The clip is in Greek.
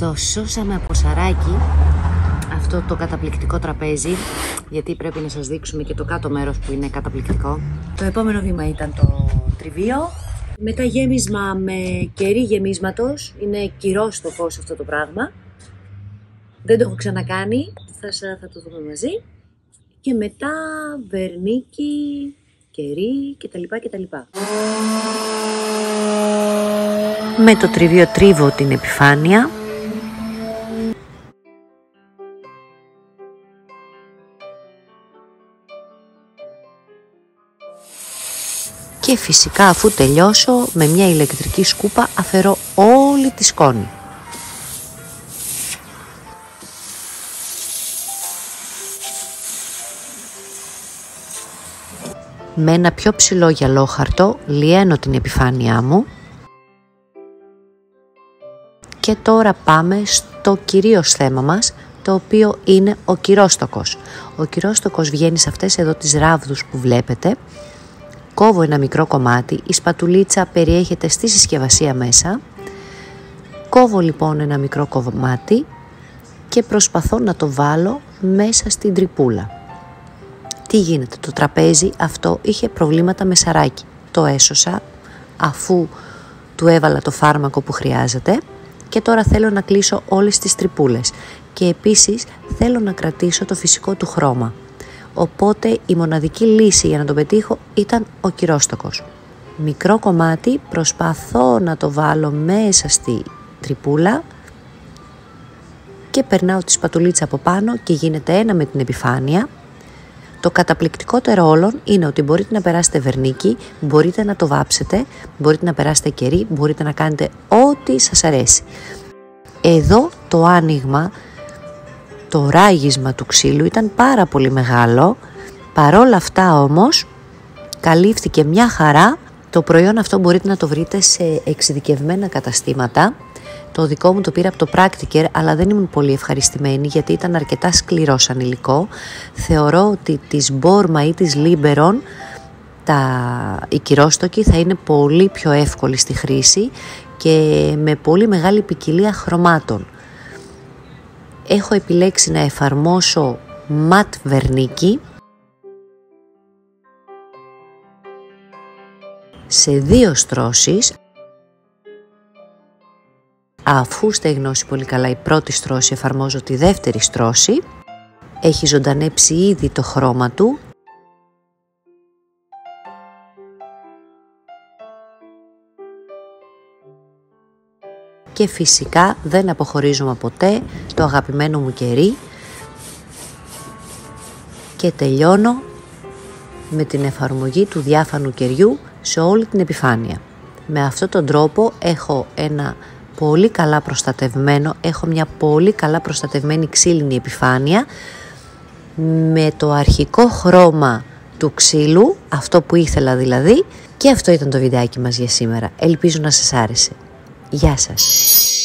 Το σώσαμε από σαράκι αυτό το καταπληκτικό τραπέζι, γιατί πρέπει να σας δείξουμε και το κάτω μέρος που είναι καταπληκτικό. Το επόμενο βήμα ήταν το τριβείο. Μετά γέμισμα με κερί γεμίσματος. Είναι κυρώστοκος αυτό το πράγμα. Δεν το έχω ξανακάνει, θα το δούμε μαζί. Και μετά βερνίκι, κερί κτλ. Με το τριβείο τρίβω την επιφάνεια. Και φυσικά αφού τελειώσω με μια ηλεκτρική σκούπα αφαιρώ όλη τη σκόνη. Με ένα πιο ψηλό γυαλόχαρτο λιένω την επιφάνειά μου. Και τώρα πάμε στο κυρίως θέμα μας, το οποίο είναι ο κυρώστοκος. Ο κυρώστοκος βγαίνει σε αυτές εδώ τις ράβδους που βλέπετε. Κόβω ένα μικρό κομμάτι, η σπατουλίτσα περιέχεται στη συσκευασία μέσα. Κόβω λοιπόν ένα μικρό κομμάτι και προσπαθώ να το βάλω μέσα στην τρυπούλα. Τι γίνεται, το τραπέζι αυτό είχε προβλήματα με σαράκι. Το έσωσα αφού του έβαλα το φάρμακο που χρειάζεται και τώρα θέλω να κλείσω όλες τις τρυπούλες και επίσης θέλω να κρατήσω το φυσικό του χρώμα. Οπότε η μοναδική λύση για να το πετύχω ήταν ο κυρώστοκος. Μικρό κομμάτι, προσπαθώ να το βάλω μέσα στη τρυπούλα και περνάω τη σπατουλίτσα από πάνω και γίνεται ένα με την επιφάνεια. Το καταπληκτικότερο όλων είναι ότι μπορείτε να περάσετε βερνίκι, μπορείτε να το βάψετε, μπορείτε να περάσετε κερί, μπορείτε να κάνετε ό,τι σας αρέσει. Εδώ το άνοιγμα, το ράγισμα του ξύλου ήταν πάρα πολύ μεγάλο, παρόλα αυτά όμως καλύφθηκε μια χαρά. Το προϊόν αυτό μπορείτε να το βρείτε σε εξειδικευμένα καταστήματα. Το δικό μου το πήρα από το Practicare, αλλά δεν ήμουν πολύ ευχαριστημένη γιατί ήταν αρκετά σκληρό σαν υλικό. Θεωρώ ότι της Borma ή της Liberon οι κυρώστοκοι θα είναι πολύ πιο εύκολοι στη χρήση και με πολύ μεγάλη ποικιλία χρωμάτων. Έχω επιλέξει να εφαρμόσω ματ βερνίκι σε 2 στρώσεις. Αφού στεγνώσει πολύ καλά η πρώτη στρώση, εφαρμόζω τη δεύτερη στρώση. Έχει ζωντανέψει ήδη το χρώμα του. Και φυσικά δεν αποχωρίζουμε ποτέ το αγαπημένο μου κερί. Και τελειώνω με την εφαρμογή του διάφανου κεριού σε όλη την επιφάνεια. Με αυτόν τον τρόπο έχω μια πολύ καλά προστατευμένη ξύλινη επιφάνεια με το αρχικό χρώμα του ξύλου, αυτό που ήθελα δηλαδή. Και αυτό ήταν το βιντεάκι μας για σήμερα. Ελπίζω να σας άρεσε. Γεια σας!